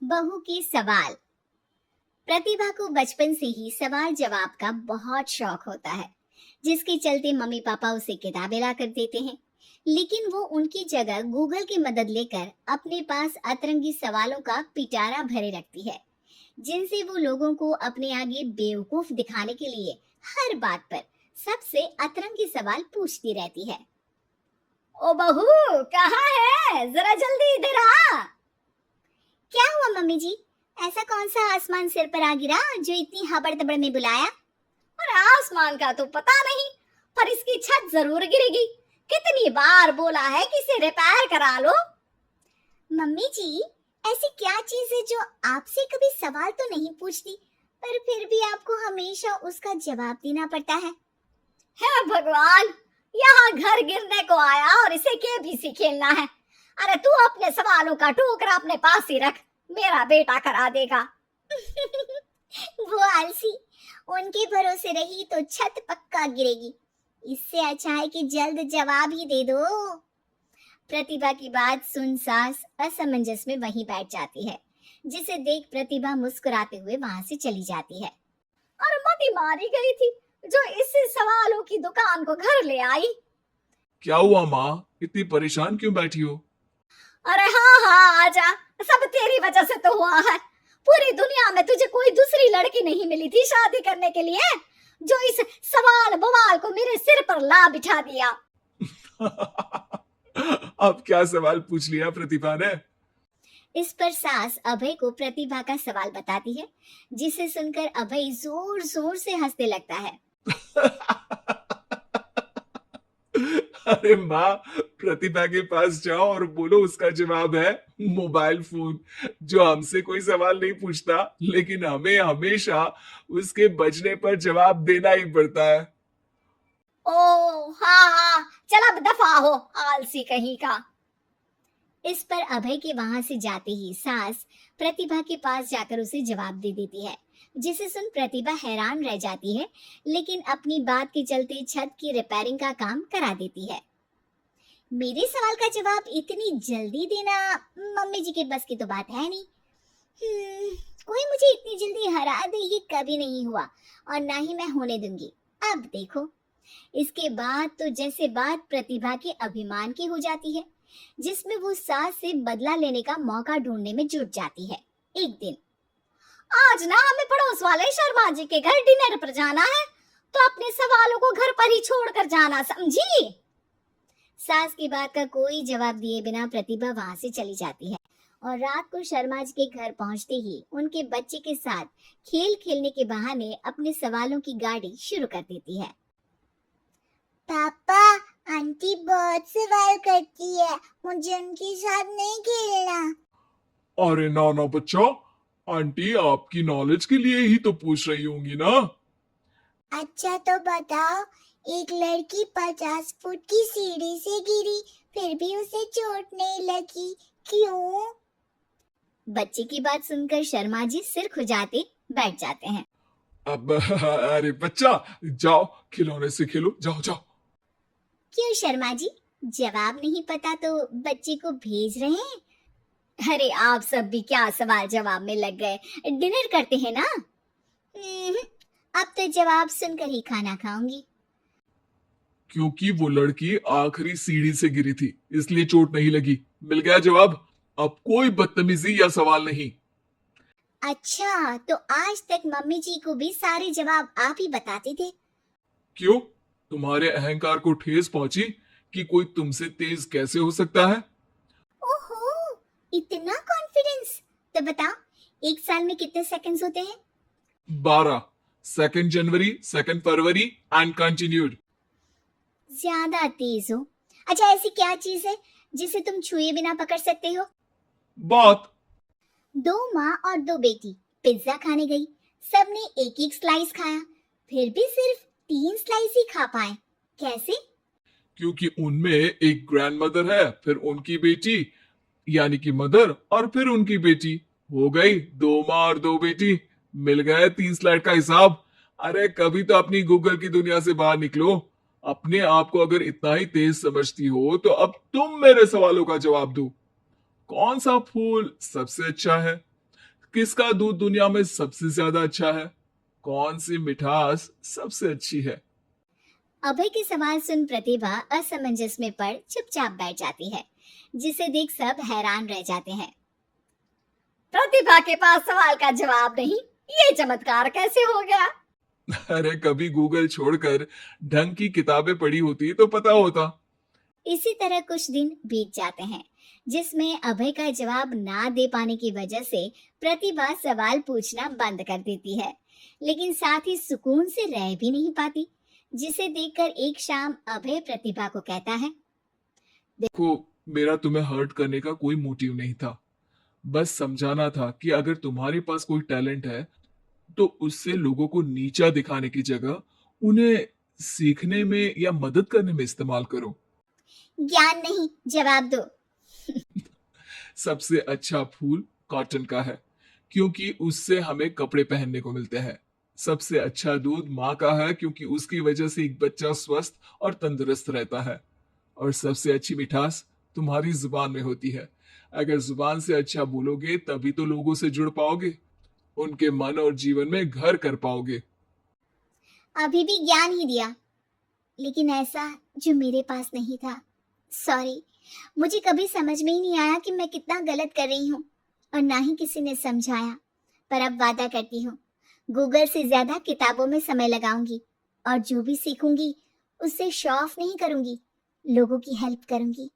बहू के सवाल। प्रतिभा को बचपन से ही सवाल जवाब का बहुत शौक होता है, जिसके चलते मम्मी पापा उसे किताबें ला कर देते हैं। लेकिन वो उनकी जगह गूगल की मदद लेकर अपने पास अतरंगी सवालों का पिटारा भरे रखती है, जिनसे वो लोगों को अपने आगे बेवकूफ दिखाने के लिए हर बात पर सबसे अतरंगी सवाल पूछती रहती है। ओ बहू, कहाँ है? जरा जल्दी इधर आ। क्या हुआ मम्मी जी? ऐसा कौन सा आसमान सिर पर आ गिरा जो इतनी हबड़ तबड़ में बुलाया? और आसमान का तो पता नहीं, पर इसकी छत जरूर गिरेगी। कितनी बार बोला है कि इसे रिपेयर करा लो। मम्मी जी, ऐसी क्या चीज है जो आपसे कभी सवाल तो नहीं पूछती, पर फिर भी आपको हमेशा उसका जवाब देना पड़ता है? हे भगवान, यहाँ घर गिरने को आया और इसे केबीसी खेलना है। अरे तू अपने सवालों का टोकरा अपने पास ही रख, मेरा बेटा करा देगा। वो आलसी, उनके भरोसे रही तो छत पक्का गिरेगी। इससे अच्छा है कि जल्द जवाब ही दे दो। प्रतिभा की बात सुन सास असमंजस में वहीं बैठ जाती है, जिसे देख प्रतिभा मुस्कुराते हुए वहां से चली जाती है। और मती मारी गई थी जो इससे सवालों की दुकान को घर ले आई। क्या हुआ माँ, इतनी परेशान क्यों बैठी हो? अरे हाँ हाँ, आजा, सब तेरी वजह से तो हुआ है। पूरी दुनिया में तुझे कोई दूसरी लड़की नहीं मिली थी शादी करने के लिए, जो इस सवाल बवाल को मेरे सिर पर ला बिठा दिया। अब क्या सवाल पूछ लिया प्रतिभा ने? इस पर सास अभय को प्रतिभा का सवाल बताती है, जिसे सुनकर अभय जोर जोर से हंसने लगता है। अरे माँ, प्रतिभा के पास जाओ और बोलो उसका जवाब है मोबाइल फोन, जो हमसे कोई सवाल नहीं पूछता, लेकिन हमें हमेशा उसके बजने पर जवाब देना ही पड़ता है। ओ हाँ हाँ, चल अब दफा हो, आलसी कहीं का। इस पर अभय के वहां से जाते ही सास प्रतिभा के पास जाकर उसे जवाब दे देती है, जिसे सुन प्रतिभा हैरान रह जाती है, लेकिन अपनी बात के चलते छत की रिपेयरिंग का काम करा देती है। मेरे सवाल का जवाब इतनी जल्दी देना मम्मी जी के बस की तो बात है नहीं। कोई मुझे इतनी जल्दी हरा दे ये कभी नहीं हुआ, और ना ही मैं होने दूंगी। अब देखो। इसके बाद तो जैसे बात प्रतिभा के अभिमान की हो जाती है, जिसमें वो सास से बदला लेने का मौका ढूंढने में जुट जाती है। एक दिन, आज ना हमें पड़ोस वाले शर्मा जी के घर डिनर पर जाना है, तो अपने सवालों को घर पर ही छोड़कर जाना, समझी? सास की बात का कोई जवाब दिए बिना प्रतिभा वहां से चली जाती है, और रात को शर्मा जी के घर पहुंचते ही उनके बच्चे के साथ खेल खेलने के बहाने अपने सवालों की गाड़ी शुरू कर देती है। पापा, आंटी बहुत सवाल करती है, मुझे उनके साथ नहीं खेलना। अरे ना ना बच्चा, आंटी आपकी नॉलेज के लिए ही तो पूछ रही होंगी ना। अच्छा तो बताओ, एक लड़की 50 फुट की सीढ़ी से गिरी, फिर भी उसे चोट नहीं लगी, क्यों? बच्चे की बात सुनकर शर्मा जी सिर खुजाते बैठ जाते हैं। अब अरे बच्चा, जाओ खिलौने से खेलो, जाओ जाओ। क्यों शर्मा जी, जवाब नहीं पता तो बच्चे को भेज रहे हैं? अरे आप सब भी क्या सवाल जवाब में लग गए, डिनर करते हैं ना। अब तो जवाब सुनकर ही खाना खाऊंगी। क्योंकि वो लड़की आखिरी सीढ़ी से गिरी थी, इसलिए चोट नहीं लगी। मिल गया जवाब। अब कोई बदतमीजी या सवाल नहीं। अच्छा, तो आज तक मम्मी जी को भी सारे जवाब आप ही बताते थे? क्यों, तुम्हारे अहंकार को ठेस पहुंची कि कोई तुमसे तेज कैसे हो सकता है? ओहो, इतना कॉन्फिडेंस। तो बताओ, एक साल में कितने सेकंड्स होते हैं? 12। 2 जनवरी, 2 फरवरी एंड कंटिन्यूड। ज्यादा तेज हो। अच्छा, ऐसी क्या चीज है जिसे तुम छुए बिना पकड़ सकते हो? बात। 2 माँ और 2 बेटी पिज्जा खाने गई, सबने एक एक स्लाइस खाया, फिर भी सिर्फ 3 स्लाइस ही खा पाए। कैसे? क्योंकि उनमें एक ग्रैंड मदर है, फिर उनकी बेटी यानी कि मदर, और फिर उनकी बेटी। हो गई 2 माँ और 2 बेटी। मिल गए 3 स्लाइड का हिसाब। अरे कभी तो अपनी गूगल की दुनिया से बाहर निकलो। अपने आप को अगर इतना ही तेज समझती हो तो अब तुम मेरे सवालों का जवाब दो। कौन सा फूल सबसे अच्छा है? किसका दूध दुनिया में सबसे ज्यादा अच्छा है? कौन सी मिठास सबसे अच्छी है? अभय के सवाल सुन प्रतिभा असमंजस में पड़ चुपचाप बैठ जाती है, जिसे देख सब हैरान रह जाते हैं। प्रतिभा के पास सवाल का जवाब नहीं, ये चमत्कार कैसे हो गया? अरे कभी गूगल छोड़कर ढंग की किताबें पढ़ी होती तो पता होता। इसी तरह कुछ दिन बीत जाते हैं, जिसमें अभय का जवाब ना दे पाने की वजह से प्रतिभा सवाल पूछना बंद कर देती है, लेकिन साथ ही सुकून से रह भी नहीं पाती, जिसे देखकर एक शाम अभय प्रतिभा को कहता है। देखो, मेरा तुम्हें हर्ट करने का कोई मोटिव नहीं था। बस समझाना था कि अगर तुम्हारे पास कोई टैलेंट है तो उससे लोगों को नीचा दिखाने की जगह उन्हें सीखने में या मदद करने में इस्तेमाल करो। ज्ञान नहीं, जवाब दो। सबसे अच्छा फूल कॉटन का है, क्योंकि उससे हमें कपड़े पहनने को मिलते हैं। सबसे अच्छा दूध माँ का है, क्योंकि उसकी वजह से एक बच्चा स्वस्थ और तंदुरुस्त रहता है। और सबसे अच्छी मिठास तुम्हारी जुबान में होती है। अगर जुबान से अच्छा बोलोगे तभी तो लोगों से जुड़ पाओगे, उनके मन और जीवन में घर कर पाओगे। अभी भी ज्ञान ही दिया, लेकिन ऐसा जो मेरे पास नहीं था। सॉरी, मुझे कभी समझ में ही नहीं आया कि मैं कितना गलत कर रही हूँ, और ना ही किसी ने समझाया। पर अब वादा करती हूँ, गूगल से ज्यादा किताबों में समय लगाऊंगी, और जो भी सीखूंगी उससे शो ऑफ नहीं करूंगी, लोगों की हेल्प करूंगी।